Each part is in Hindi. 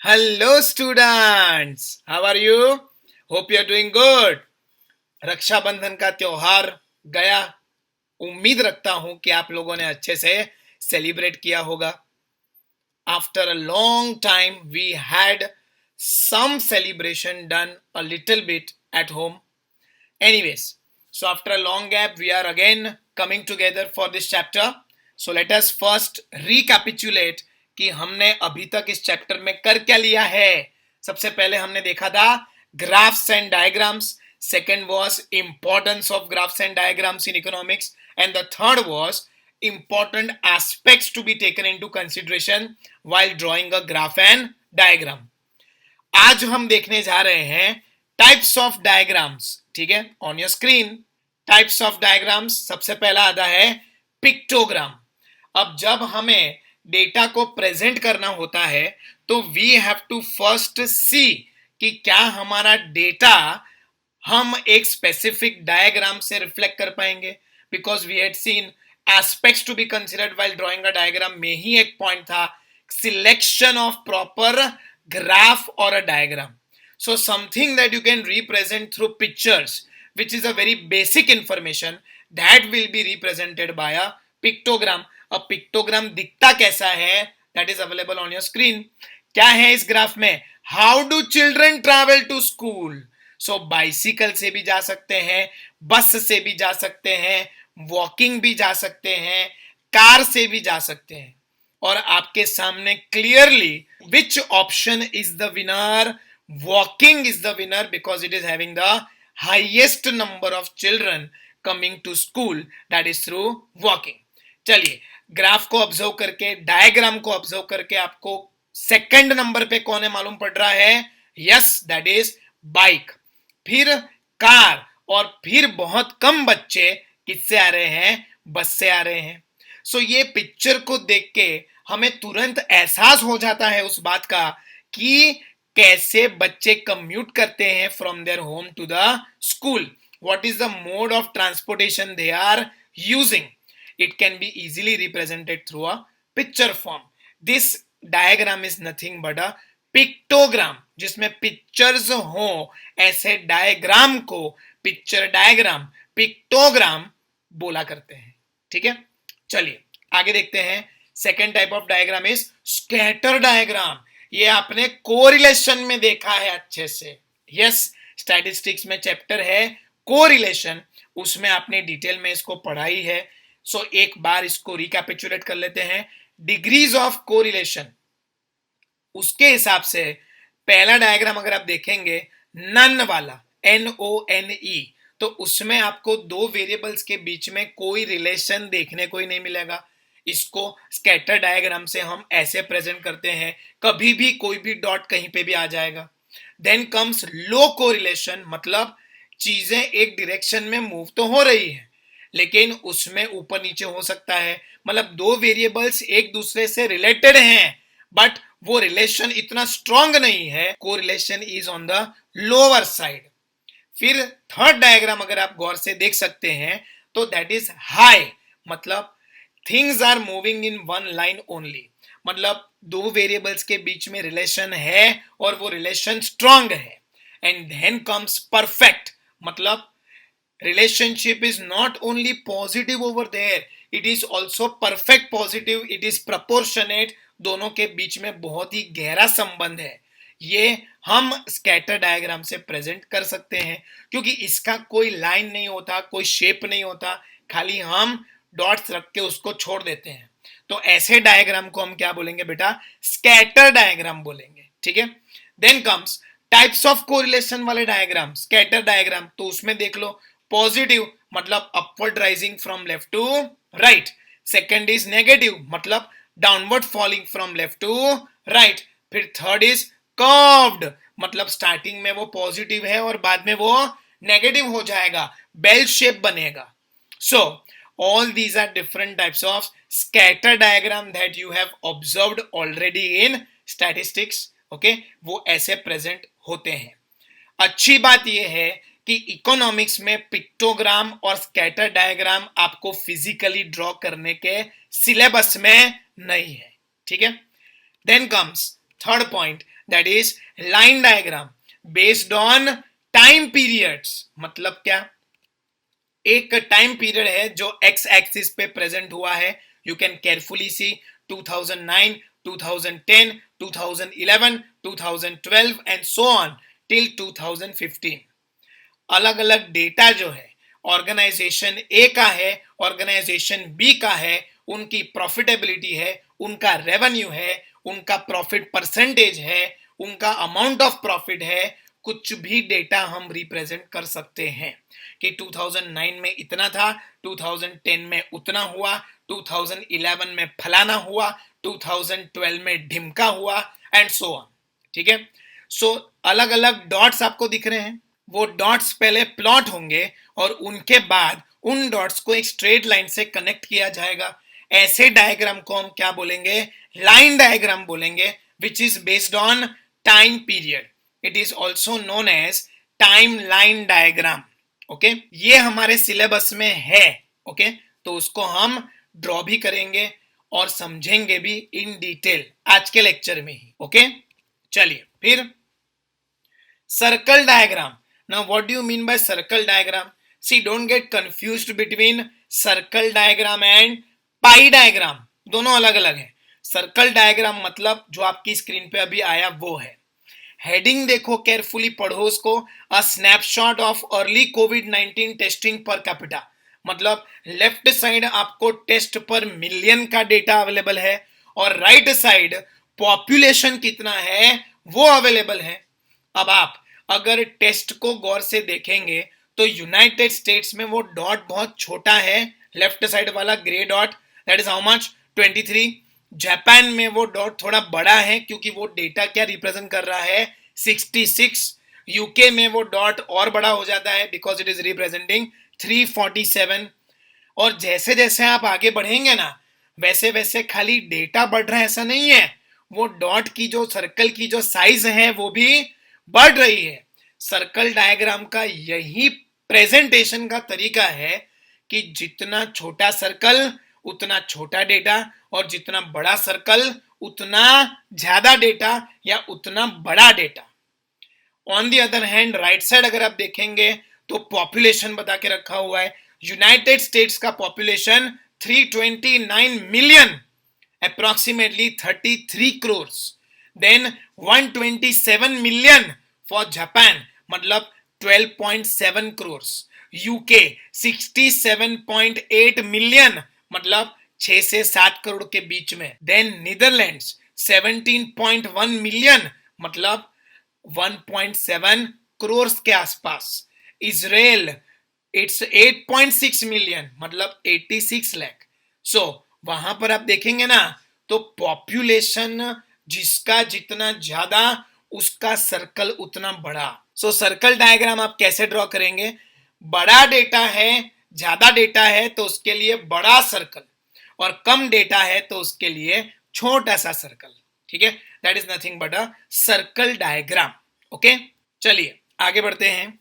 Hello students, how are you? Hope you are doing good. Rakshabandhan का त्योहार गया. उम्मीद रखता हूं कि आप लोगों ने अच्छे से सेलिब्रेट किया होगा. After a long time we had some celebration done a little bit at home. Anyways, so after a long gap we are again coming together for this chapter. So let us first recapitulate कि हमने अभी तक इस चैप्टर में कर क्या लिया है. सबसे पहले हमने देखा था graphs and diagrams. Second was importance of graphs and diagrams in economics, and the third was important aspects to be taken into consideration while drawing a graph and diagram. आज हम देखने जा रहे हैं टाइप्स ऑफ डायग्राम्स. ठीक है, on your screen types of diagrams. सबसे पहला आता है पिक्टोग्राम. अब जब हमें डेटा को प्रेजेंट करना होता है तो वी हैव टू फर्स्ट सी कि क्या हमारा डेटा हम एक स्पेसिफिक डायग्राम से रिफ्लेक्ट कर पाएंगे. Because we had seen aspects to be considered while drawing a diagram में ही एक पॉइंट था सिलेक्शन ऑफ प्रॉपर ग्राफ और a diagram. So something that you can represent through pictures, which is a very basic information, that will be represented by a pictogram. A pictogram दिखता कैसा है, that is available on your screen. क्या है इस ग्राफ में? How do children travel to school? So bicycle से भी जा सकते हैं, बस से भी जा सकते हैं, वॉकिंग भी जा सकते हैं, कार से भी जा सकते हैं. और आपके सामने clearly which option is the winner? Walking is the winner because it is having the highest number of children coming to school, that is through walking. चलिए ग्राफ को ऑब्जर्व करके, डायग्राम को ऑब्जर्व करके आपको सेकंड नंबर पे कौन है मालूम पड़ रहा है? Yes, that is bike. फिर कार, और फिर बहुत कम बच्चे किससे आ रहे हैं? बस से आ रहे हैं. सो ये पिक्चर को देख के हमें तुरंत एहसास हो जाता है उस बात का कि कैसे बच्चे कम्यूट करते हैं from their home to the school. What is the mode of transportation they are using. It can be easily represented through a picture form. This diagram is nothing but a pictogram. जिसमें पिक्चर्स हो, ऐसे डायग्राम को पिक्चर डायग्राम, पिक्टोग्राम बोला करते हैं. ठीक है, चलिए आगे देखते हैं. Second type of diagram is scatter diagram. ये आपने कोरिलेशन में देखा है अच्छे से. यस, स्टैटिस्टिक्स में चैप्टर है कोरिलेशन, उसमें आपने डिटेल में इसको पढ़ाई है. सो एक बार इसको रिकैपिचुलेट कर लेते हैं. डिग्रीज ऑफ कोरिलेशन, उसके हिसाब से पहला डायग्राम अगर आप देखेंगे नन वाला, NONE, तो उसमें आपको दो वेरिएबल्स के बीच में कोई रिलेशन देखने को ही नहीं मिलेगा. इसको स्कैटर डायग्राम से हम ऐसे प्रेजेंट करते हैं, कभी भी कोई भी डॉट कहीं पे भी आ जाएगा. देन कम्स लो कोरिलेशन, मतलब चीजें एक डायरेक्शन में मूव तो हो रही है लेकिन उसमें ऊपर नीचे हो सकता है. मतलब दो वेरिएबल्स एक दूसरे से रिलेटेड हैं बट वो रिलेशन इतना स्ट्रॉन्ग नहीं है. Correlation is on the lower side. फिर थर्ड डायग्राम अगर आप गौर से देख सकते हैं तो दैट इज हाई, मतलब things are moving in one line only. मतलब दो वेरिएबल्स के बीच में रिलेशन है और वो रिलेशन स्ट्रॉन्ग है. एंड देन कम्स परफेक्ट, मतलब relationship is not only positive over there, it is also perfect positive, it is proportionate. दोनों के बीच में बहुत ही गहरा संबंध है. ये हम स्कैटर डायग्राम से प्रेजेंट कर सकते हैं क्योंकि इसका कोई लाइन नहीं होता, कोई शेप नहीं होता, खाली हम डॉट्स रख के उसको छोड़ देते हैं. तो ऐसे डायग्राम को हम क्या बोलेंगे बेटा? स्कैटर डायग्राम बोलेंगे. ठीक है. Then comes types of correlation वाले डायग्राम, स्कैटर डायग्राम. तो उसमें देख लो, पॉजिटिव मतलब upward rising from left to right. Second is negative, मतलब downward falling from left to right. फिर थर्ड इज कर्व्ड, मतलब स्टार्टिंग में वो पॉजिटिव है और बाद में वो नेगेटिव हो जाएगा, बेल शेप बनेगा. सो all these are different types of scatter diagram that you have observed already in statistics. okay, वो ऐसे प्रेजेंट होते हैं. अच्छी बात यह है कि इकोनॉमिक्स में पिक्टोग्राम और स्कैटर डायग्राम आपको फिजिकली ड्रॉ करने के सिलेबस में नहीं है. ठीक है. Then comes third point, that is line diagram based on time periods. मतलब क्या, एक टाइम पीरियड है जो एक्स एक्सिस पे प्रेजेंट हुआ है, you can carefully see 2009, 2010, 2011, 2012 and so on till 2015। अलग अलग डेटा जो है ऑर्गेनाइजेशन ए का है, ऑर्गेनाइजेशन बी का है, उनकी प्रॉफिटेबिलिटी है, उनका रेवेन्यू है, उनका प्रॉफिट परसेंटेज है, उनका अमाउंट ऑफ प्रॉफिट है, कुछ भी डेटा हम रिप्रेजेंट कर सकते हैं कि 2009 में इतना था, 2010 में उतना हुआ, 2011 में फलाना हुआ, 2012 में ढिमका हुआ एंड सो ऑन। ठीक है, सो अलग अलग डॉट्स आपको दिख रहे हैं, वो डॉट्स पहले प्लॉट होंगे और उनके बाद उन डॉट्स को एक स्ट्रेट लाइन से कनेक्ट किया जाएगा। ऐसे डायग्राम को हम क्या बोलेंगे, लाइन डायग्राम बोलेंगे, which is based on time period. It is also known as time line diagram. Okay, ये हमारे सिलेबस में है। ओके, तो उसको हम ड्रॉ भी करेंगे और समझेंगे भी इन डिटेल आज के लेक्चर में ही। ओके, चलिए फिर circle diagram. Now, what do you mean by circle diagram? See, don't get confused between circle diagram and pie diagram. दोनों अलग अलग है। सर्कल डायग्राम मतलब जो आपकी स्क्रीन पे अभी आया वो है। हेडिंग देखो, केयरफुली पढ़ो उसको। A snapshot of early covid testing per capita. मतलब लेफ्ट साइड आपको टेस्ट पर मिलियन का डेटा अवेलेबल है और राइट साइड पॉपुलेशन कितना है वो अवेलेबल है। अब आप अगर टेस्ट को गौर से देखेंगे तो यूनाइटेड स्टेट्स में वो डॉट बहुत छोटा है, लेफ्ट साइड वाला grey dot, that is how much 23। Japan में वो डॉट थोड़ा बड़ा है क्योंकि वो डेटा क्या रिप्रेजेंट कर रहा है, 66। यूके में वो डॉट और बड़ा हो जाता है बिकॉज इट इज रिप्रेजेंटिंग 347। और जैसे जैसे आप आगे बढ़ेंगे ना, वैसे वैसे खाली डेटा बढ़ रहा है ऐसा नहीं है, वो डॉट की जो सर्कल की जो साइज है वो भी बढ़ रही है। सर्कल डायग्राम का यही प्रेजेंटेशन का तरीका है कि जितना छोटा सर्कल उतना छोटा डेटा और जितना बड़ा सर्कल उतना ज्यादा डेटा या उतना बड़ा data. On the other hand right side अगर आप देखेंगे तो पॉपुलेशन बता के रखा हुआ है। यूनाइटेड स्टेट्स का population 329 million, approximately 33 crore. Then 127 million for Japan, मतलब 12.7 करोड़। यूके 67.8 मिलियन, मतलब 6 से 7 करोड़ के बीच में। देन नीदरलैंड्स 17.1 मिलियन, मतलब 1.7 करोड़ के आसपास। इजराइल इट्स 8.6 मिलियन, मतलब 86 लाख। सो वहां पर आप देखेंगे ना तो पॉपुलेशन जिसका जितना ज्यादा उसका सर्कल उतना बड़ा। सो सर्कल डायग्राम आप कैसे ड्रॉ करेंगे, बड़ा डेटा है, ज्यादा डेटा है तो उसके लिए बड़ा सर्कल, और कम डेटा है तो उसके लिए छोटा सा सर्कल। ठीक है, that is nothing but a circle diagram. Okay, चलिए आगे बढ़ते हैं।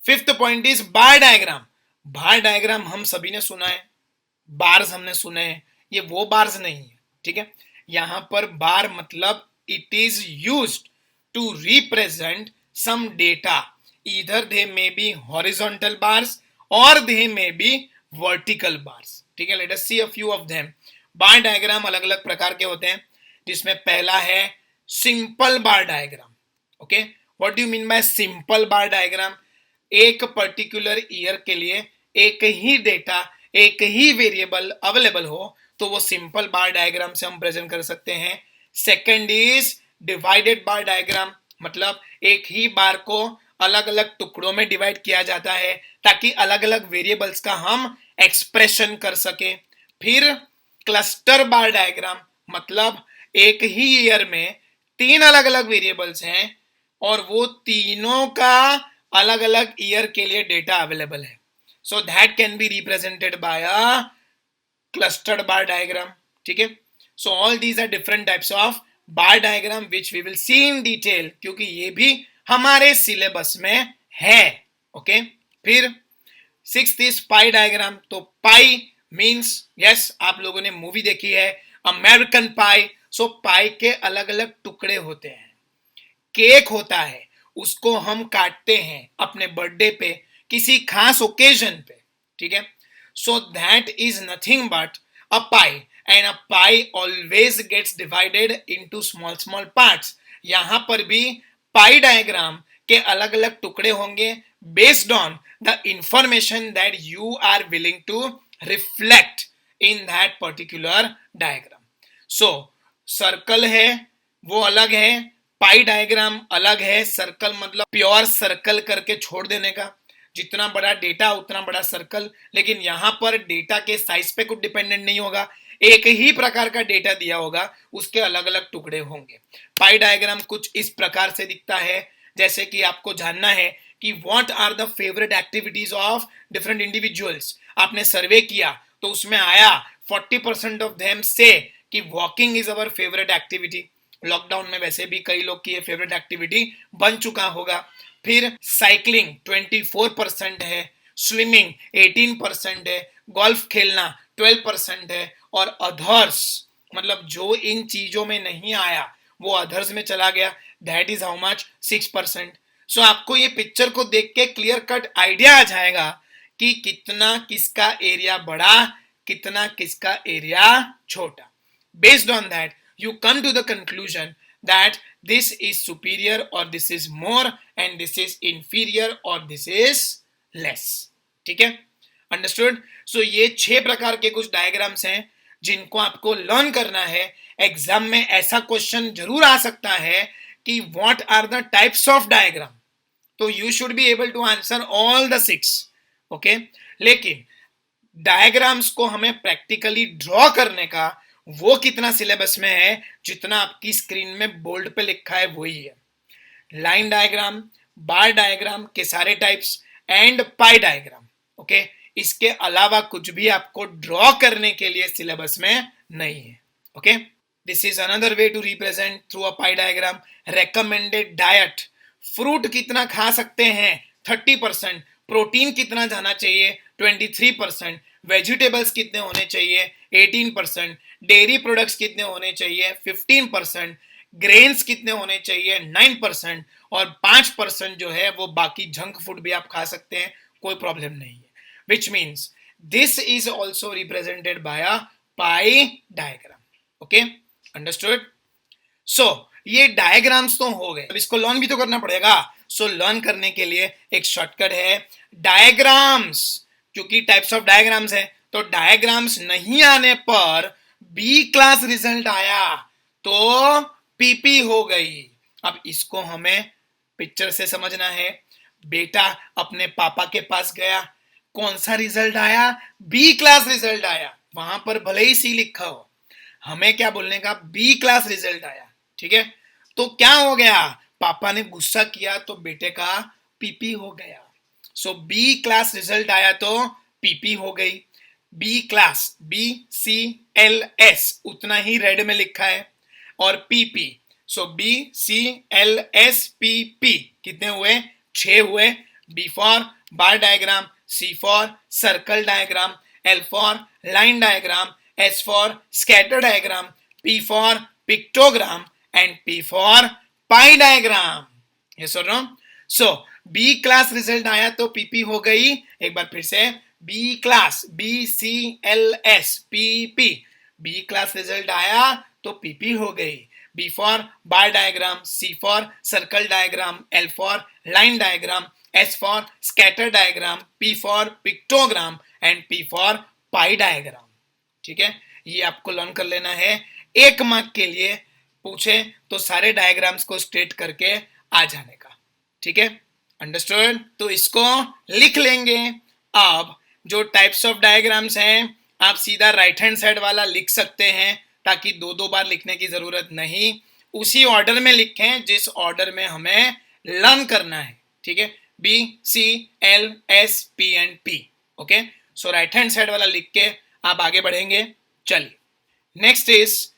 Fifth point is bar diagram. Bar diagram हम सभी ने सुना है, बार्स हमने सुने हैं, ये वो बार्स नहीं है। ठीक है, यहां पर बार मतलब it is used to represent some data, either they may be horizontal bars or they may be vertical bars. ठीक है, let us see a few of them. Bar diagram अलग अलग प्रकार के होते हैं, जिसमें पहला है simple bar diagram. Okay, what do you mean by simple bar diagram? एक पर्टिकुलर ईयर के लिए एक ही डेटा, एक ही वेरिएबल अवेलेबल हो तो वो सिंपल बार डायग्राम से हम प्रेजेंट कर सकते हैं। Second is divided bar diagram, मतलब एक ही बार को अलग अलग टुकड़ों में डिवाइड किया जाता है ताकि अलग अलग वेरिएबल्स का हम एक्सप्रेशन कर सके। फिर क्लस्टर बार डायग्राम, मतलब एक ही ईयर में 3 अलग अलग वेरिएबल्स हैं और वो तीनों का अलग अलग ईयर के लिए डेटा अवेलेबल है, so that can be represented by a clustered bar diagram. ठीक है, so all these are different types of bar diagram which we will see in detail, क्योंकि ये भी हमारे सिलेबस में है। ओके, फिर सिक्स्थ इज पाई डायग्राम। तो पाई मींस, यस आप लोगों ने मूवी देखी है अमेरिकन पाई। सो पाई के अलग अलग टुकड़े होते हैं, केक होता है उसको हम काटते हैं अपने बर्थडे पे, किसी खास ओकेजन पे, ठीक है। So that is nothing but a pie, and a pie always gets divided into small small parts. यहां पर भी पाई डायग्राम के अलग अलग टुकड़े होंगे based on the information that you are willing to reflect in that particular diagram. So circle है वो अलग है, पाई डायग्राम अलग है। सर्कल मतलब प्योर सर्कल करके छोड़ देने का, जितना बड़ा डेटा उतना बड़ा सर्कल। लेकिन यहां पर डेटा के साइज पे कुछ डिपेंडेंट नहीं होगा, एक ही प्रकार का डेटा दिया होगा, उसके अलग अलग टुकड़े होंगे। पाई डायग्राम कुछ इस प्रकार से दिखता है, जैसे कि आपको जानना है कि what are the favourite activities of different individuals. आपने सर्वे किया तो उसमें आया 40% ऑफ देम से कि walking is our favourite activity. Lockdown में वैसे भी कई लोग की ये फेवरेट एक्टिविटी बन चुका होगा। फिर साइकिलिंग 24% है, स्विमिंग 18% है, गोल्फ खेलना 12% है, और अदर्स मतलब जो इन चीजों में नहीं आया वो अदर्स में चला गया, दैट इज हाउ मच 6%। सो आपको ये पिक्चर को देख के क्लियर कट आइडिया आ जाएगा कि कितना किसका एरिया बड़ा, कितना किसका एरिया छोटा। Based on that you come to the conclusion that this is superior or this is more and this is inferior or this is less। ठीक है, अंडरस्टूड। सो ये 6 प्रकार के कुछ डायग्राम्स हैं जिनको आपको लर्न करना है। एग्जाम में ऐसा क्वेश्चन जरूर आ सकता है कि what are the types of diagram, तो you should be able to answer all the 6, okay. लेकिन डायग्राम्स को हमें प्रैक्टिकली ड्रॉ करने का वो कितना सिलेबस में है, जितना आपकी स्क्रीन में बोल्ड पे लिखा है वही है। लाइन डायग्राम, बार डायग्राम के सारे types and pi diagram, okay. इसके अलावा कुछ भी आपको ड्रॉ करने के लिए सिलेबस में नहीं है, okay. This is another way to represent through a pie diagram. Recommended diet, fruit कितना खा सकते हैं 30%, प्रोटीन कितना जाना चाहिए 23%, वेजिटेबल्स कितने होने चाहिए 18%, डेयरी प्रोडक्ट्स कितने होने चाहिए 15%, ग्रेन्स कितने होने चाहिए 9%, और 5% जो है वो बाकी जंक फूड भी आप खा सकते हैं, कोई प्रॉब्लम नहीं है। Which means this is also represented by a pie diagram, okay, understood. So ये डायग्राम्स तो हो गए, अब इसको लर्न भी तो करना पड़ेगा। सो लर्न करने के लिए एक शॉर्टकट है डायग्राम्स, क्योंकि टाइप्स ऑफ डायग्राम्स है, तो डायग्राम्स नहीं आने पर बी क्लास रिजल्ट आया तो पीपी हो गई। अब इसको हमें पिक्चर से समझना है। बेटा अपने पापा के पास गया, कौन सा रिजल्ट आया, बी क्लास रिजल्ट आया। वहां पर भले ही सी लिखा हो, हमें क्या बोलने का, बी क्लास रिजल्ट आया, ठीक है। तो क्या हो गया, पापा ने गुस्सा किया तो बेटे का पीपी हो गया। सो बी क्लास रिजल्ट आया तो पीपी हो गई। बी क्लास BCLS उतना ही रेड में लिखा है, और पीपी, सो BCLSPP कितने हुए, 6 हुए। B for bar diagram, C for circle diagram, L for line diagram, S for scatter diagram, P for pictogram and P for pie diagram. Yes और नो। सो बी क्लास रिजल्ट आया तो पीपी हो गई। एक बार फिर से, B class BCLSPP, B class result आया तो पीपी हो गई। B for bar diagram, C for circle diagram, L for line diagram, S for scatter diagram, P for pictogram and P for pie diagram. ठीक है, ये आपको लर्न कर लेना है। 1 मार्क के लिए पूछे तो सारे डायग्राम्स को स्ट्रेट करके आ जाने का, ठीक है, अंडरस्टूड। तो इसको लिख लेंगे। अब जो टाइप्स ऑफ डायग्राम्स हैं आप सीधा राइट हैंड साइड वाला लिख सकते हैं, ताकि 2 बार लिखने की जरूरत नहीं, उसी ऑर्डर में लिखें जिस ऑर्डर में हमें लर्न करना है, ठीक है, BCLSP and P, okay. So right hand side वाला लिख के आप आगे बढ़ेंगे। चलिए, next is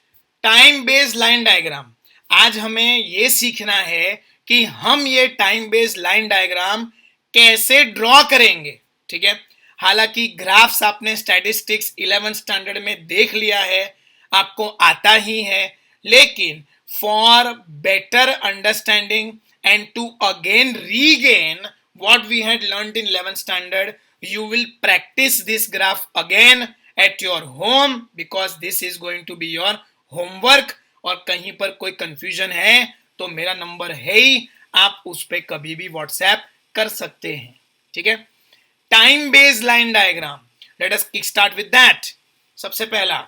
time based line diagram. आज हमें यह सीखना है कि हम ये टाइम बेस्ड लाइन डायग्राम कैसे ड्रॉ करेंगे, ठीक है। हालांकि ग्राफ्स आपने स्टैटिस्टिक्स 11th स्टैंडर्ड में देख लिया है, आपको आता ही है, लेकिन for better understanding and to again regain what we had learned in 11th standard, you will practice this graph again at your home because this is going to be your homework. और कहीं पर कोई कंफ्यूजन है तो मेरा नंबर है ही, आप उस पर कभी भी व्हाट्सएप कर सकते हैं. ठीक है. Time based line diagram, let us kick start with that. सबसे पहला,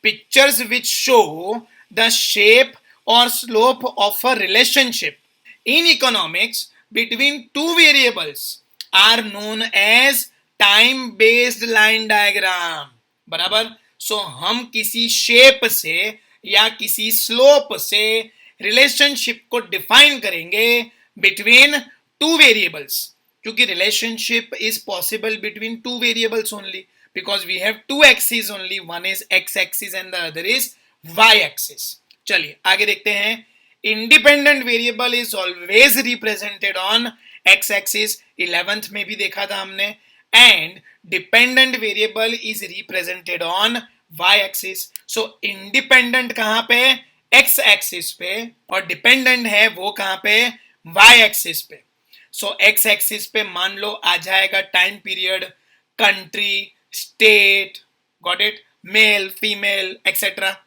pictures which show the shape or slope of a relationship in economics between two variables are known as time based line diagram. बराबर. सो हम किसी शेप से या किसी स्लोप से रिलेशनशिप को डिफाइन करेंगे बिटवीन टू वेरिएबल्स, क्योंकि relationship is possible between two variables only because we have two axis only, one is X axis and the other is Y axis. चलिए आगे देखते हैं. Independent variable is always represented on X axis, 11th में भी देखा था हमने, and dependent variable is represented on Y axis. So independent कहां पे? एक्स एक्सिस पे, और डिपेंडेंट है वो कहां पे? वाई एक्सिस पे. सो एक्स एक्सिस पे मान लो आ जाएगा time period, country, state, got it, male, female etcetera.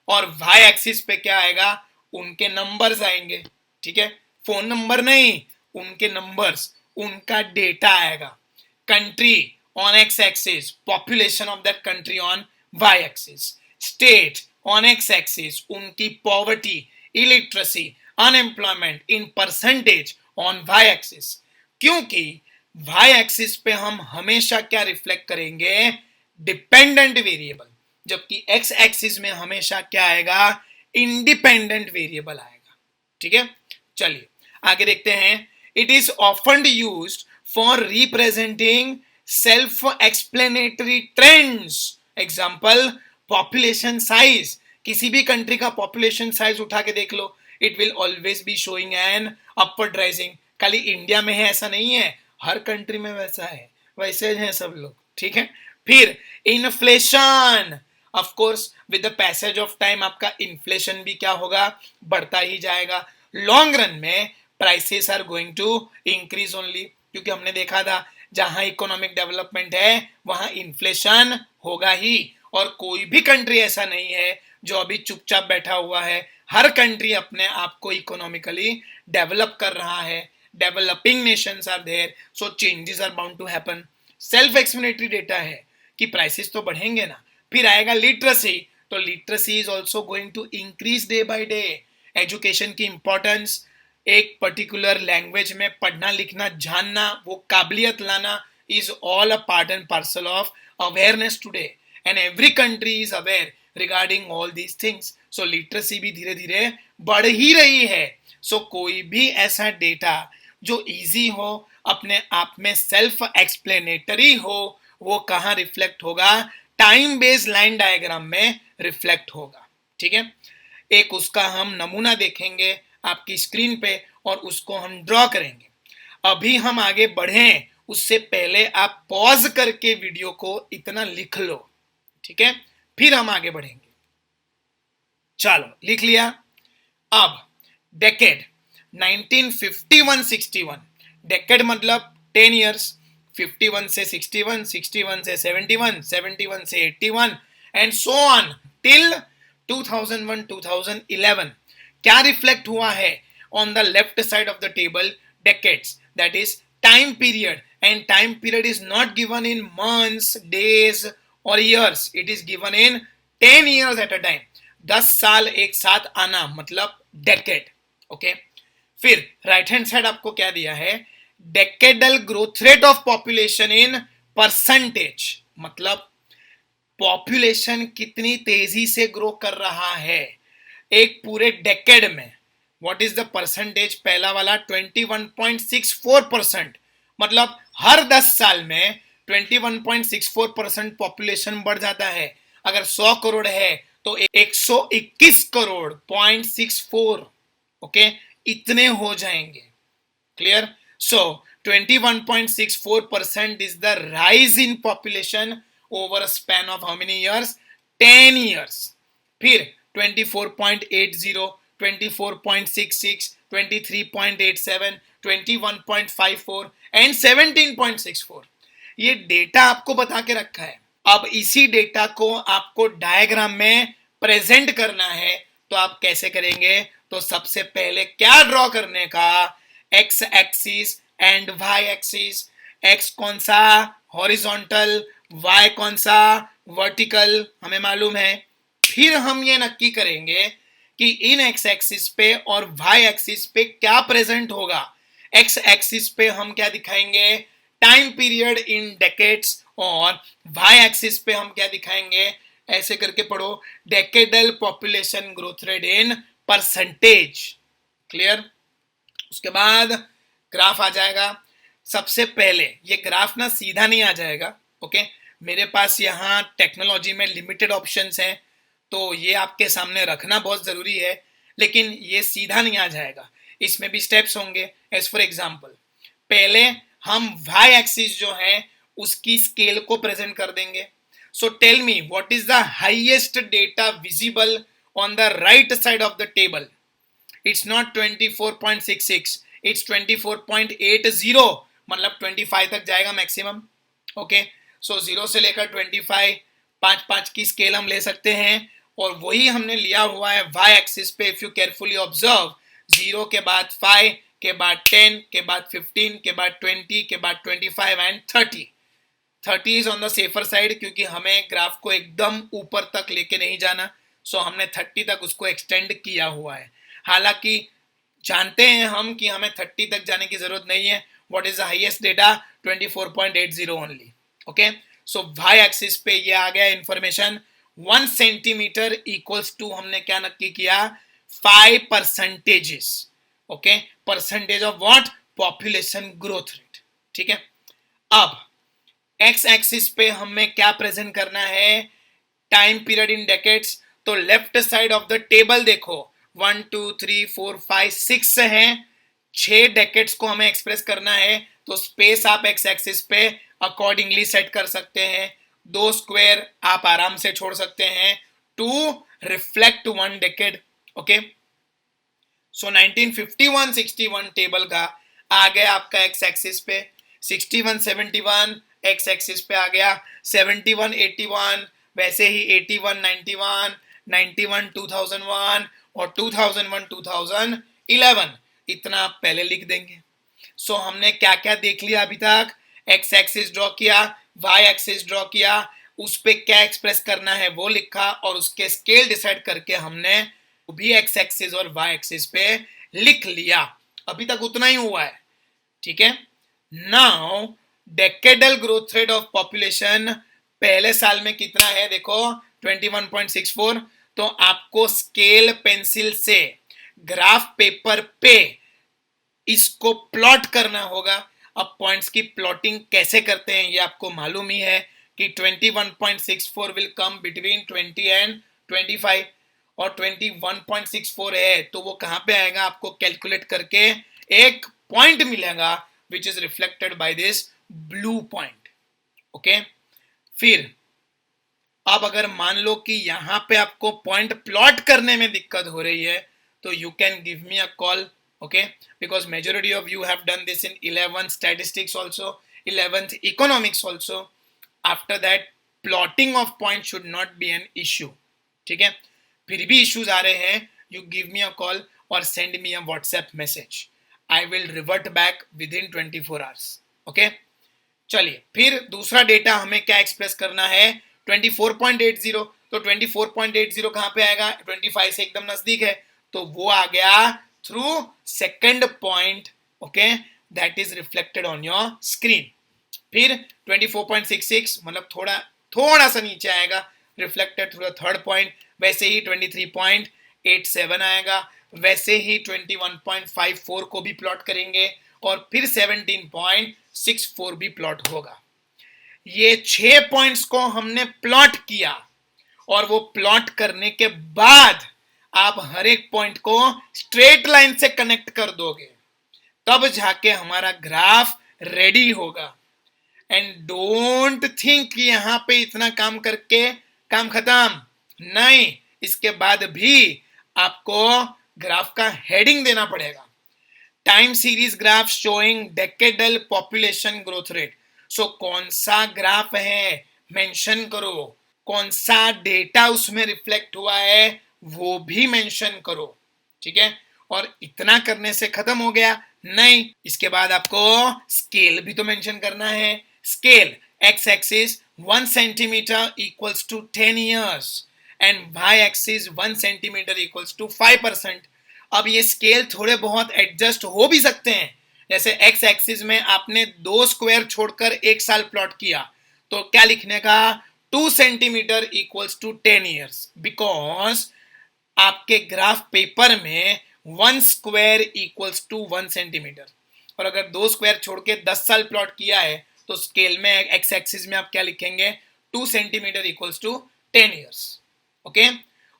और वाई एक्सिस पे क्या आएगा? उनके नंबर्स आएंगे. ठीक है. फोन नंबर नहीं, उनके नंबर्स, उनका डेटा आएगा. Country on X axis, population of that country on Y axis. State on X axis, उनकी poverty, illiteracy, unemployment in percentage on Y axis. क्योंकि वाई एक्सिस पे हम हमेशा क्या रिफ्लेक्ट करेंगे? डिपेंडेंट वेरिएबल, जबकि एक्स एक्सिस में हमेशा क्या आएगा? इंडिपेंडेंट वेरिएबल आएगा. ठीक है. चलिए आगे देखते हैं. It is often used for representing self explanatory trends. Example, population size. किसी भी कंट्री का पॉपुलेशन साइज उठा के देख लो, it will always be showing an upward rising. खाली इंडिया में है ऐसा नहीं है, हर कंट्री में वैसा है, वैसे हैं सब लोग. ठीक है. फिर inflation, of course with the passage of time आपका इन्फ्लेशन भी क्या होगा? बढ़ता ही जाएगा. लॉन्ग रन में prices are going to increase only, क्योंकि हमने देखा था जहां इकोनॉमिक डेवलपमेंट है वहां इन्फ्लेशन होगा ही. और कोई भी कंट्री ऐसा नहीं है जो अभी चुपचाप बैठा हुआ है. हर कंट्री अपने आप को इकोनॉमिकली डेवलप कर रहा है. Developing nations are there, so changes are bound to happen. Self explanatory data है कि प्राइसेस तो बढ़ेंगे ना. फिर आएगा लिटरेसी, तो literacy is also going to increase day by day. Education की इंपॉर्टेंस, एक पर्टिकुलर लैंग्वेज में पढ़ना लिखना जानना, वो काबिलियत लाना, is all a part and parcel of awareness today, and every country is aware regarding all these things. So literacy भी धीरे धीरे बढ़ ही रही है. सो कोई भी ऐसा डेटा जो इजी हो, अपने आप में सेल्फ एक्सप्लेनेटरी हो, वो कहां रिफ्लेक्ट होगा? टाइम बेस्ड लाइन डायग्राम में रिफ्लेक्ट होगा. ठीक है. एक उसका हम नमूना देखेंगे आपकी स्क्रीन पे और उसको हम ड्रॉ करेंगे. अभी हम आगे बढ़ें उससे पहले आप पॉज करके वीडियो को इतना लिख लो. ठीक है. फिर हम आगे बढ़ेंगे. चलो लिख लिया. अब डेकेड 1951-61, डेकेड मतलब 10 इयर्स, 51 से 61, 61 से 71, 71 से 81 एंड सो ऑन टिल 2001-2011. क्या रिफ्लेक्ट हुआ है on the left side of the table? Decades, that is time period, and time period is not given in months, days और years, it is given in 10 years at a time. 10 साल एक साथ आना मतलब डेकेड. ओके. फिर राइट हैंड साइड आपको क्या दिया है? Decadal growth rate of population in percentage, मतलब पॉपुलेशन कितनी तेजी से ग्रो कर रहा है एक पूरे डेकेड में. What is the percentage? पहला वाला 21.64%, मतलब हर 10 साल में 21.64% पॉपुलेशन बढ़ जाता है. अगर 100 करोड़ है तो 121 करोड़ 0.64, ओके, इतने हो जाएंगे. Clear? So 21.64% is the rise in population over a span of how many years? 10 years. फिर 24.80 24.66, 23.87, 21.54 एंड 17.64। ये डेटा आपको बता के रखा है। अब इसी डेटा को आपको डायग्राम में प्रेजेंट करना है, तो आप कैसे करेंगे? तो सबसे पहले क्या ड्रॉ करने का? X axis and Y axis. X कौन सा? हॉरिजॉन्टल। वाई कौन सा? वर्टिकल, हमें मालूम है। फिर हम ये नक्की करेंगे कि इन एक्स एक्सिस पे और वाई एक्सिस पे क्या प्रेजेंट होगा। एक्स एक्सिस पे हम क्या दिखाएंगे? टाइम पीरियड इन डेकेड्स, और वाई एक्सिस पे हम क्या दिखाएंगे? ऐसे करके पढ़ो, decadal population growth rate in percentage. Clear? उसके बाद ग्राफ आ जाएगा। सबसे पहले ये ग्राफ ना सीधा नहीं आ जाएगा, ओके। मेरे पास यहाँ टेक्नोलॉजी में लिमिटेड ऑप्शंस हैं, तो ये आपके सामने रखना बहुत जरूरी है, लेकिन ये सीधा नहीं आ जाएगा, इसमें भी स्टेप्स होंगे। एज फॉर एग्जांपल, पहले हम वाई एक्सिस जो है उसकी स्केल को प्रेजेंट कर देंगे। So tell me what is the highest data visible on the right side of the table? It's not 24.66, it's 24.80, मतलब 25 तक जाएगा मैक्सिमम, ओके। सो 0 से लेकर 25, 5 की स्केल हम ले सकते हैं, और वही हमने लिया हुआ है वाई एक्सिस पे। इफ यू केयरफुली ऑब्जर्व, 0 के बाद 5, के बाद 10, के बाद 15, के बाद 20, के बाद 25 and 30। 30 is on the safer side, क्योंकि हमें ग्राफ को एकदम ऊपर तक लेके नहीं जाना, सो हमने 30 तक उसको एक्सटेंड किया हुआ है। हालांकि जानते हैं हम कि हमें 30 तक जाने की जरूरत नहीं है। What is the highest data? 24.80 only, okay. So Y axis पे ये आ गया इंफॉर्मेशन। 1 सेंटीमीटर इक्वल्स टू, हमने क्या नक्की किया? 5 percentages, okay. Percentage of what? Population growth rate, ठीक है। अब एक्स एक्सिस पे हमें क्या प्रेजेंट करना है? Time period in decades. तो left side of the table देखो, 1 2 3 4 5 6 है, 6 डेकेड्स को हमें एक्सप्रेस करना है। तो स्पेस आप एक्स एक्सिस पे अकॉर्डिंगली सेट कर सकते हैं। 2 स्क्वायर आप आराम से छोड़ सकते हैं to reflect 1 decade, okay. So 1951-61 table का आ गया आपका एक्स एक्सिस पे, 61-71 एक्स एक्सिस पे आ गया, 71-81, वैसे ही 81-91, 91 2001 और 2001 2011, इतना आप पहले लिख देंगे। सो हमने क्या क्या देख लिया अभी तक? एक्स एक्सिस ड्रॉ किया, वाई एक्सिस ड्रॉ किया, उस पे क्या एक्सप्रेस करना है वो लिखा, और उसके स्केल डिसाइड करके हमने भी एक्स एक्सिस और वाई एक्सिस पे लिख लिया। अभी तक उतना ही हुआ है, ठीक है। Now decadal growth rate of population पहले साल में कितना है? देखो 21.64। तो आपको स्केल पेंसिल से ग्राफ पेपर पे इसको प्लॉट करना होगा। अब पॉइंट्स की प्लॉटिंग कैसे करते हैं ये आपको मालूम ही है कि 21.64 विल कम बिटवीन 20 एंड 25, और 21.64 है तो वो कहां पे आएगा? आपको कैलकुलेट करके एक पॉइंट मिलेगा which is reflected by this blue point, okay. फिर अब अगर मान लो कि यहां पे आपको पॉइंट प्लॉट करने में दिक्कत हो रही है, तो you can give me a call, okay, because majority of you have done this in 11th statistics also, 11th economics also. After that plotting of point should not be an issue, ठीक है। फिर भी issues आ रहे हैं, you give me a call or send me a WhatsApp message, I will revert back within 24 hours, okay। चलिए, फिर दूसरा डेटा हमें क्या एक्सप्रेस करना है? 24.80। तो 24.80 कहां पे आएगा? 25 से एकदम नजदीक है, तो वो आ गया through second point, okay, that is reflected on your screen। फिर 24.66 मतलब थोड़ा सा नीचे आएगा, reflected through the third point। वैसे ही 23.87 आएगा, वैसे ही 21.54 को भी प्लॉट करेंगे, और फिर 17.64 भी प्लॉट होगा। ये 6 पॉइंट्स को हमने प्लॉट किया, और वो प्लॉट करने के बाद आप हर एक पॉइंट को स्ट्रेट लाइन से कनेक्ट कर दोगे, तब जाके हमारा ग्राफ रेडी होगा। एंड डोंट थिंक कि यहां पे इतना काम करके काम खत्म, नहीं, इसके बाद भी आपको ग्राफ का हेडिंग देना पड़ेगा, time series graph showing decadal population growth rate. So कौन सा ग्राफ है मेंशन करो, कौन सा डेटा उसमें रिफ्लेक्ट हुआ है वो भी मेंशन करो, ठीक है। और इतना करने से खत्म हो गया? नहीं, इसके बाद आपको स्केल भी तो मेंशन करना है। Scale X axis 1 centimetre equals to 10 years and Y axis 1 centimetre equals to 5%। अब ये स्केल थोड़े बहुत एडजस्ट हो भी सकते हैं, जैसे एक्स एक्सिस में आपने 2 स्क्वायर छोड़कर 1 साल प्लॉट किया तो क्या लिखने का, 2 centimetre equals to 10 years, because आपके ग्राफ पेपर में 1 स्क्वायर इक्वल्स टू 1 सेंटीमीटर, और अगर 2 स्क्वायर छोड़ के 10 साल प्लॉट किया है तो स्केल में एक्स एक्सिस में आप क्या लिखेंगे, 2 centimetre equals to 10 years, okay.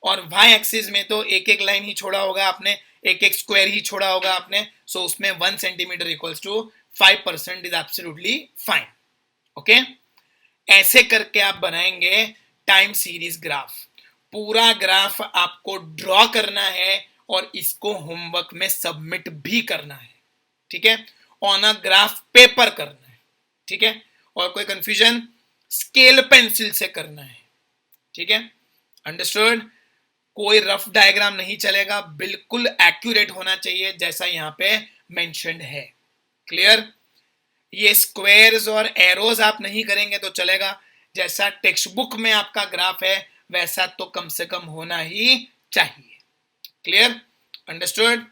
और वाई एक्सिस में तो एक एक लाइन ही छोड़ा होगा आपने, एक एक स्क्वायर ही छोड़ा होगा आपने, सो उसमें 1 centimetre equals to 5% is absolutely fine, okay. ऐसे करके आप बनाएंगे टाइम सीरीज ग्राफ। पूरा ग्राफ आपको ड्रॉ करना है और इसको होमवर्क में सबमिट भी करना है, ठीक है, ऑन अ ग्राफ पेपर करना है, ठीक है। और कोई कंफ्यूजन, स्केल पेंसिल से करना है, ठीक है, अंडरस्टूड। कोई रफ डायग्राम नहीं चलेगा, बिल्कुल एक्यूरेट होना चाहिए जैसा यहां पे मेंशन्ड है, क्लियर। ये स्क्वायर्स और एरोज आप नहीं करेंगे तो चलेगा, जैसा टेक्स्ट बुक में आपका ग्राफ है वैसा तो कम से कम होना ही चाहिए, क्लियर, अंडरस्टूड,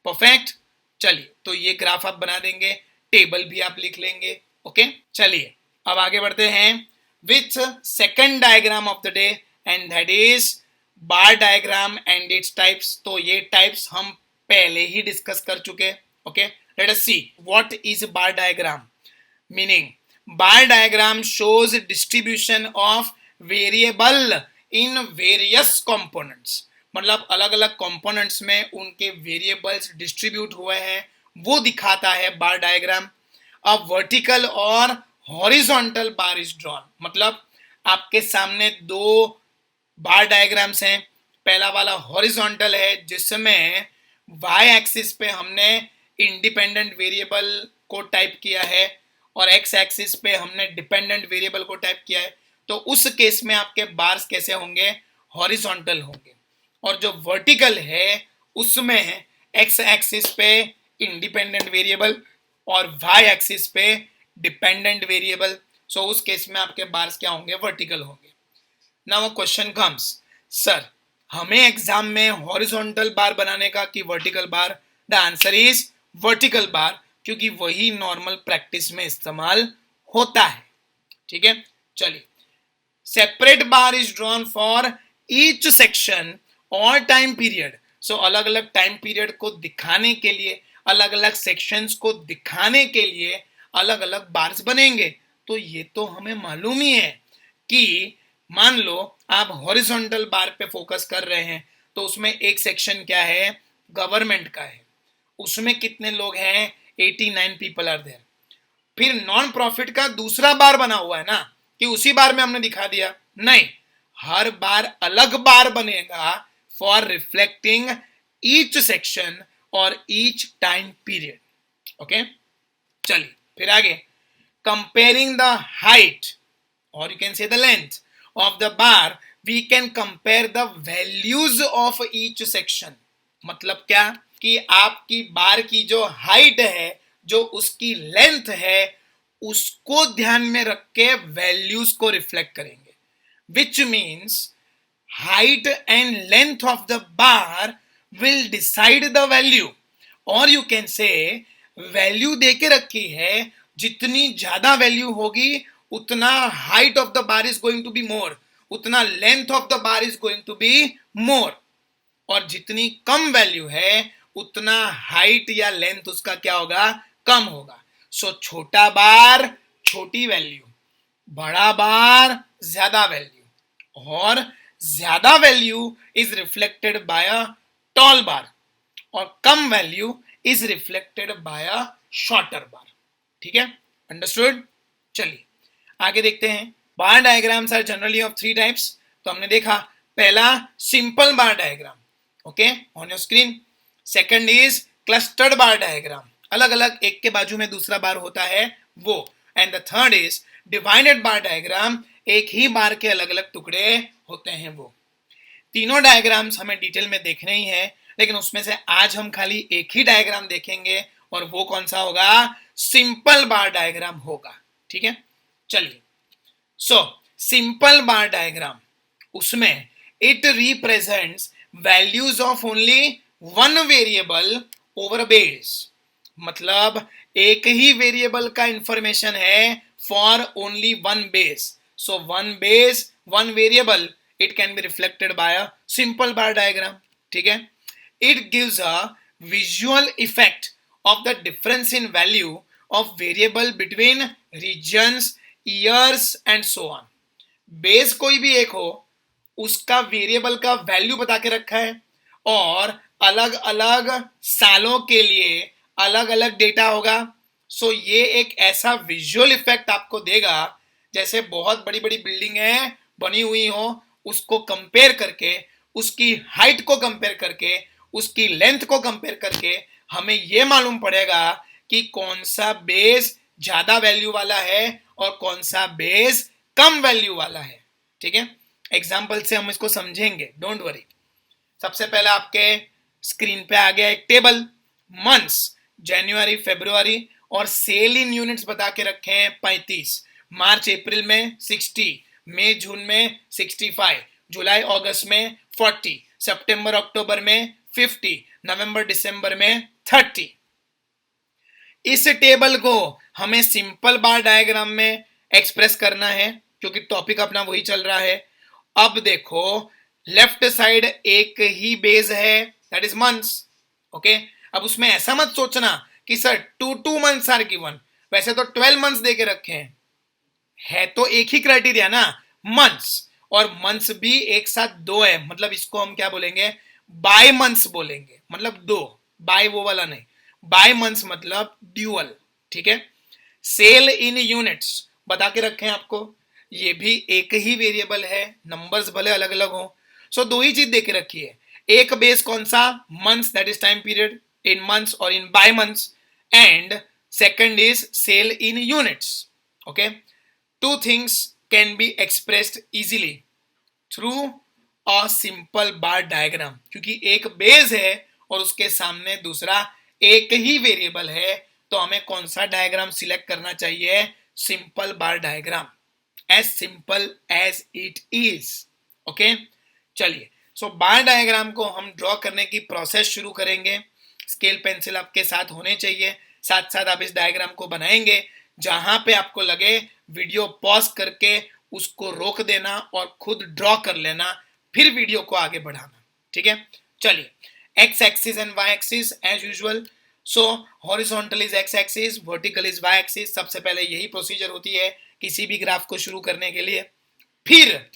परफेक्ट। चलिए, तो ये ग्राफ आप बना देंगे, टेबल भी आप लिख लेंगे, ओके। चलिए अब आगे बढ़ते हैं with second diagram of the day and that is bar diagram and its types. तो ये टाइप्स हम पहले ही डिस्कस कर चुके, okay. Let us see what is bar diagram. Meaning, bar diagram shows distribution of variable in various components, मतलब अलग अलग कंपोनेंट्स में उनके वेरिएबल्स डिस्ट्रीब्यूट हुए हैं वो दिखाता है बार डायग्राम। अब वर्टिकल और हॉरिजॉन्टल बार इज ड्रॉन, मतलब आपके सामने दो बार डायग्राम्स हैं। पहला वाला हॉरिजॉन्टल है जिसमें वाई एक्सिस पे हमने इंडिपेंडेंट वेरिएबल को टाइप किया है और एक्स एक्सिस पे हमने डिपेंडेंट वेरिएबल को टाइप किया है, तो उस केस में आपके बार्स कैसे होंगे, हॉरिजॉन्टल होंगे। और जो वर्टिकल है उसमें एक्स एक्सिस पे इंडिपेंडेंट वेरिएबल और वाई एक्सिस पे डिपेंडेंट वेरिएबल, सो उस केस में आपके बार्स क्या होंगे, वर्टिकल होंगे। नाउ क्वेश्चन कम्स, सर हमें एग्जाम में हॉरिजॉन्टल बार बनाने का कि vertical bar? The answer is vertical bar, क्योंकि वही नॉर्मल प्रैक्टिस में इस्तेमाल होता है, ठीक है। चलिए, separate bar is drawn for each section और टाइम पीरियड। सो अलग अलग टाइम पीरियड को दिखाने के लिए, अलग अलग सेक्शंस को दिखाने के लिए अलग अलग बार्स बनेंगे। तो ये तो हमें मालूम ही है कि मान लो आप हॉरिजॉन्टल बार पे फोकस कर रहे हैं तो उसमें एक सेक्शन क्या है, गवर्नमेंट का है, उसमें कितने लोग हैं, 89 पीपल आर देयर। फिर नॉन प्रॉफिट का दूसरा बार बना हुआ है ना, कि उसी बार में हमने दिखा दिया? नहीं, हर बार अलग बार बनेगा फॉर रिफ्लेक्टिंग ईच सेक्शन और ईच टाइम पीरियड, ओके। चलिए फिर आगे, कंपेयरिंग द हाइट और you can say the length of the bar, we can compare the values of each section। मतलब क्या, कि आपकी बार की जो हाइट है, जो उसकी लेंथ है, उसको ध्यान में रख के वैल्यूज को रिफ्लेक्ट करेंगे, which means height and length of the bar will decide the value। और you can say वैल्यू देके रखी है, जितनी ज्यादा वैल्यू होगी उतना height of the bar is going to be more, उतना length of the bar is going to be more, और जितनी कम वैल्यू है उतना हाइट या लेंथ उसका क्या होगा, कम होगा। सो छोटा बार छोटी वैल्यू, बड़ा बार ज्यादा वैल्यू, और ज्यादा value is reflected by a tall bar और कम value is reflected by a shorter bar, ठीक है, अंडरस्टूड। चलिए आगे देखते हैं। Bar diagrams are generally of 3 types. तो हमने देखा, पहला simple bar diagram, okay, on your screen. Second is clustered bar diagram, अलग अलग एक के बाजू में दूसरा बार होता है वो. And the third is divided bar diagram, एक ही बार के अलग अलग टुकड़े होते हैं वो. तीनों डायग्राम्स हमें डिटेल में देखने ही है, लेकिन उसमें से आज हम खाली एक ही डायग्राम देखेंगे और वो कौन सा होगा, सिंपल बार डायग्राम होगा. ठीक है, चलिए. सो सिंपल बार डायग्राम, उसमें it represents values of only one variable over base. मतलब एक ही वेरिएबल का इंफॉर्मेशन है for only one base. So one base one variable, it can be reflected by a simple bar diagram. ठीक है, it gives a visual effect of the difference in value of variable between regions, years and so on. Base कोई भी एक हो, उसका वेरिएबल का वैल्यू बता के रखा है और अलग अलग सालों के लिए अलग अलग डेटा होगा. सो ये एक ऐसा विजुअल इफेक्ट आपको देगा जैसे बहुत बड़ी बड़ी बिल्डिंग है बनी हुई हो, उसको कंपेयर करके, उसकी हाइट को कंपेयर करके, उसकी लेंथ को कंपेयर करके हमें यह मालूम पड़ेगा कि कौन सा बेस ज्यादा वैल्यू वाला है और कौन सा बेस कम वैल्यू वाला है. ठीक है, एग्जाम्पल से हम इसको समझेंगे, डोंट वरी. सबसे पहले आपके स्क्रीन पे आ गया एक टेबल, मंथ्स जनवरी फरवरी और सेल इन यूनिट्स बता के रखे हैं 35, मार्च अप्रैल में 60, मई जून में 65, जुलाई अगस्त में 40, सितंबर अक्टूबर में 50, नवंबर दिसंबर में 30. इस टेबल को हमें सिंपल बार डायग्राम में एक्सप्रेस करना है क्योंकि टॉपिक अपना वही चल रहा है. अब देखो, लेफ्ट साइड एक ही बेस है, दैट इज मंथ्स. ओके, अब उसमें ऐसा मत सोचना कि सर 2 मंथ्स आर गिवन, वैसे तो 12 मंथ्स दे के रखे हैं. है तो एक ही क्राइटेरिया ना, मंथ्स, और मंथ्स भी एक साथ दो है, मतलब इसको हम क्या बोलेंगे, बाय मंथ्स बोलेंगे, मतलब दो, बाय वो वाला नहीं, बाय मंथ्स मतलब ड्यूअल. ठीक है, सेल इन यूनिट्स बता के रखे हैं आपको, ये भी एक ही वेरिएबल है, नंबर्स भले अलग अलग हो. सो दो ही चीज दे के रखी है, एक बेस कौन सा, months, that is time period in months और in by months, and second is sale in units. Okay, two things can be expressed easily through a simple bar diagram. क्योंकि एक बेस है और उसके सामने दूसरा एक ही वेरिएबल है, तो हमें कौन सा डायग्राम सिलेक्ट करना चाहिए, simple bar diagram, as simple as it is. Okay, चलिए. सो बार डायग्राम को हम ड्रॉ करने की प्रोसेस शुरू करेंगे. स्केल पेंसिल आपके साथ होने चाहिए, साथ साथ आप इस डायग्राम को बनाएंगे. जहां पे आपको लगे वीडियो पॉज करके उसको रोक देना और खुद ड्रॉ कर लेना, फिर वीडियो को आगे बढ़ाना. ठीक है, चलिए. X axis and Y axis as usual. So horizontal is X axis, vertical is Y axis. सबसे पहले यही प्रोसीजर होती है किसी भी ग्राफ को शुरू करने के लिए. फिर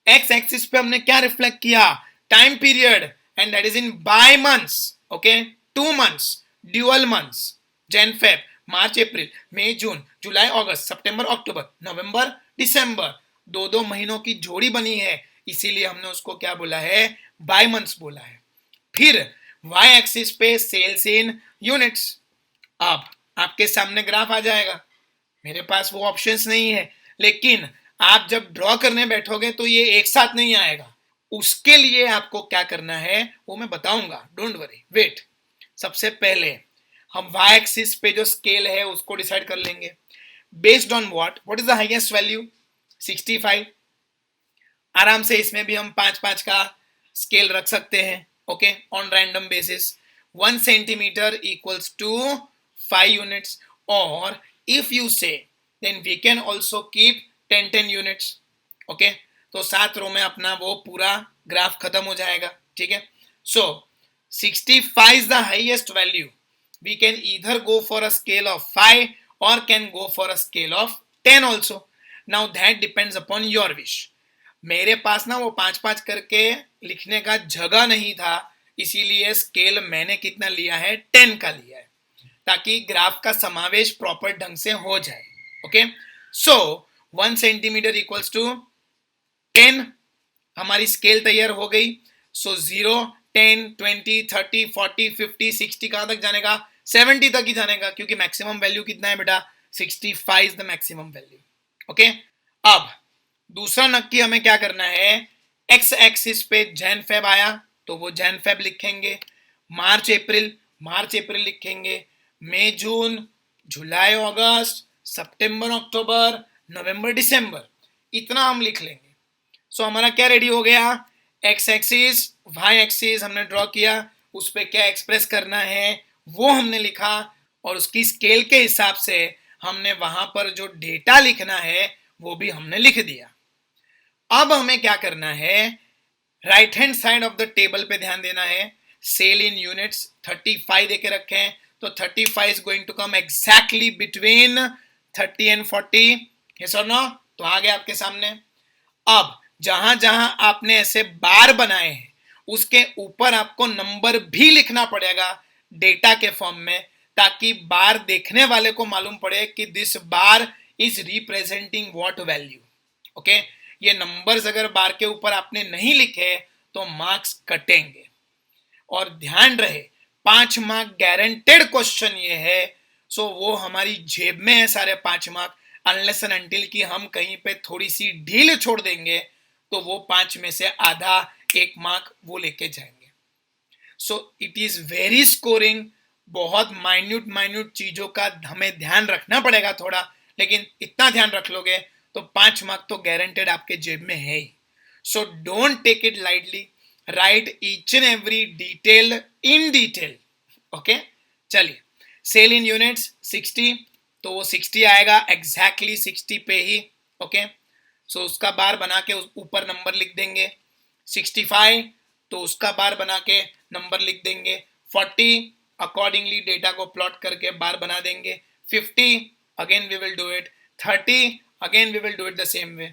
एक्स एक्सिस पे हमने क्या रिफ्लेक्ट किया, time period, and that is in by months. Okay, 2 months, dual months, जन फेब, मार्च अप्रैल, मई जून, जुलाई अगस्त, सितंबर अक्टूबर, नवंबर दिसंबर, 2 महीनों की जोड़ी बनी है, इसीलिए हमने उसको क्या बोला है, बाय मंथ्स बोला है. फिर वाई एक्सिस पे सेल्स इन यूनिट्स. अब आपके सामने ग्राफ आ जाएगा, मेरे पास वो ऑप्शंस नहीं है, लेकिन आप जब ड्रॉ करने बैठोगे तो ये एक साथ नहीं आएगा. उसके लिए आपको क्या करना है वो मैं बताऊंगा, डोंट वरी, वेट. सबसे पहले हम वाई एक्सिस पे जो स्केल है उसको डिसाइड कर लेंगे. Based on what is the highest value, 65. आराम से इसमें भी हम 5-5 का स्केल रख सकते हैं. Okay, on random basis. 1 centimetre equals to 5 units, और if you say then we can also keep 10 units. Okay, तो 7 रो में अपना वो पूरा ग्राफ खत्म हो जाएगा. ठीक है, सो 65 is the highest value. We can either go for a scale of 5 or can go for a scale of 10 also. Now that depends upon your wish. मेरे पास ना वो 5-5 करके लिखने का जगह नहीं था, इसीलिए स्केल मैंने कितना लिया है, 10 का लिया है, ताकि ग्राफ का समावेश प्रॉपर ढंग से हो जाए. Okay, so 1 centimetre equals to 10, हमारी स्केल तैयार हो गई. सो 0, 10, 20, 30, 40, 50, 60 कहां तक जाने का? 70 तक ही जानेगा, क्योंकि मैक्सिमम वैल्यू कितना है बेटा? 65 is the maximum value. Okay, अब दूसरा नक्की हमें क्या करना है? एक्स एक्सिस पे जैन फेब आया तो वो जैन फेब लिखेंगे, मार्च अप्रैल लिखेंगे, मई जून, जुलाई अगस्त, सितंबर अक्टूबर, नवंबर दिसंबर, इतना हम लिख लेंगे। सो हमारा क्या रेडी हो गया? एक्स एक्सिस, वाई एक्सिस हमने ड्रॉ किया, उस पर क्या एक्सप्रेस करना है वो हमने लिखा, और उसकी स्केल के हिसाब से हमने वहां पर जो डेटा लिखना है वो भी हमने लिख दिया। अब हमें क्या करना है? Right hand side of the table पे ध्यान देना है। सेल इन यूनिट्स 35 देके रखे हैं, तो 35 is going to come exactly between 30 and 40। Yes और नो? तो आ गया आपके सामने। अब जहां जहां आपने ऐसे बार बनाए हैं उसके ऊपर आपको नंबर भी लिखना पड़ेगा डेटा के फॉर्म में, ताकि बार देखने वाले को मालूम पड़े कि this bar is representing what value. Okay, ये नंबर्स अगर बार के ऊपर आपने नहीं लिखे तो मार्क्स कटेंगे। और ध्यान रहे 5 मार्क गारंटेड क्वेश्चन ये है, सो वो हमारी जेब में है सारे 5 मार्क, अनलेस एंड अनटिल कि हम कहीं पे थोड़ी सी ढील छोड़ देंगे तो वो 5 में से आधा 1 मार्क वो लेके जाएंगे। So it is very scoring, बहुत माइन्यूट चीजों का हमें ध्यान रखना पड़ेगा थोड़ा, लेकिन इतना ध्यान रख लोगे तो 5 मार्क तो गारंटेड आपके जेब में है ही। So don't take it lightly, write each and every detail in detail. Okay, चलिए, सेल इन यूनिट्स 60, तो वो 60 आएगा एग्जैक्टली 60 पे ही। ओके, सो उसका बार बना के ऊपर नंबर लिख देंगे। 65 तो उसका बार बना के नंबर लिख देंगे। 40 अकॉर्डिंगली डेटा को प्लॉट करके बार बना देंगे। 50 again we will do it. 30 again we will do it the same way.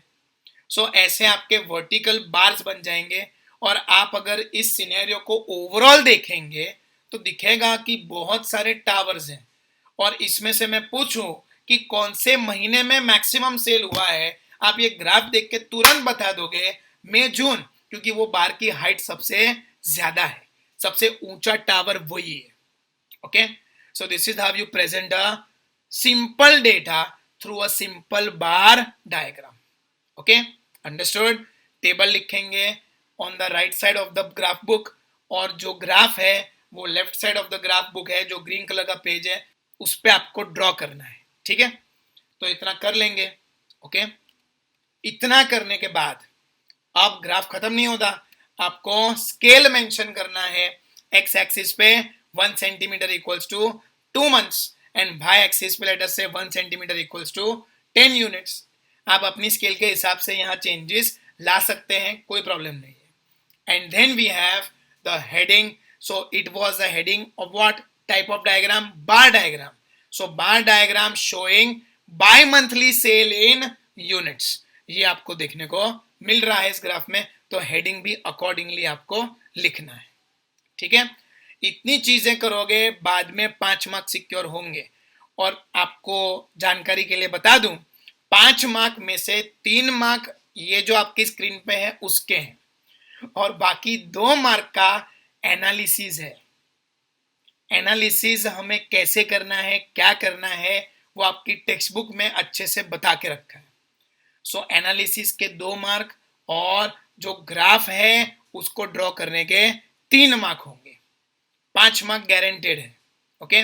So ऐसे आपके वर्टिकल बार्स बन जाएंगे। और आप अगर इस सिनेरियो को ओवरऑल देखेंगे तो दिखेगा कि बहुत सारे टावर्स हैं, और इसमें से मैं पूछूं कि कौन से महीने में मैक्सिमम सेल हुआ है, आप ये ग्राफ देख के तुरंत बता दोगे मई जून, क्योंकि वो बार की हाइट सबसे ज्यादा है, सबसे ऊंचा टावर वही है। Okay, so this is how you present a simple data through a simple bar diagram. Okay, understood? Table लिखेंगे on the right side of the graph book, और जो ग्राफ है वो left side of the graph book है, जो ग्रीन कलर का पेज है उस पे आपको ड्रॉ करना है। ठीक है, तो इतना कर लेंगे। ओके, इतना करने के बाद अब ग्राफ खत्म नहीं होता, आपको स्केल मेंशन करना है। एक्स एक्सिस पे 1 centimetre equals to 2 months, and Y axis पे let us say 1 centimetre equals to 10 units. आप अपनी स्केल के हिसाब से यहाँ चेंजेस ला सकते हैं, कोई प्रॉब्लम नहीं है। And then we have the heading. So it was the heading of what type of diagram? Bar diagram. So bar diagram showing by monthly sale in units, ये आपको देखने को मिल रहा है इस ग्राफ में, तो हेडिंग भी अकॉर्डिंगली आपको लिखना है। ठीक है, इतनी चीजें करोगे बाद में 5 मार्क सिक्योर होंगे। और आपको जानकारी के लिए बता दूं, 5 मार्क में से 3 मार्क ये जो आपकी स्क्रीन पे है उसके हैं, और बाकी 2 मार्क का एनालिसिस है। एनालिसिस हमें कैसे करना है, क्या करना है, वो आपकी टेक्स्ट बुक में अच्छे से बता के रखा है। सो एनालिसिस के 2 मार्क, और जो ग्राफ है उसको ड्रॉ करने के 3 मार्क होंगे। 5 मार्क गारंटेड है। ओके,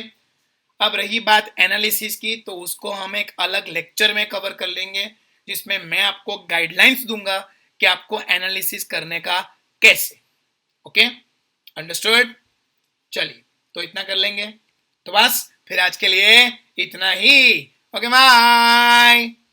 अब रही बात एनालिसिस की, तो उसको हम एक अलग लेक्चर में कवर कर लेंगे, जिसमें मैं आपको गाइडलाइंस दूंगा कि आपको एनालिसिस करने का कैसे। Okay, understood? चलिए, तो इतना कर लेंगे। तो बस फिर आज के लिए इतना ही। Okay, bye.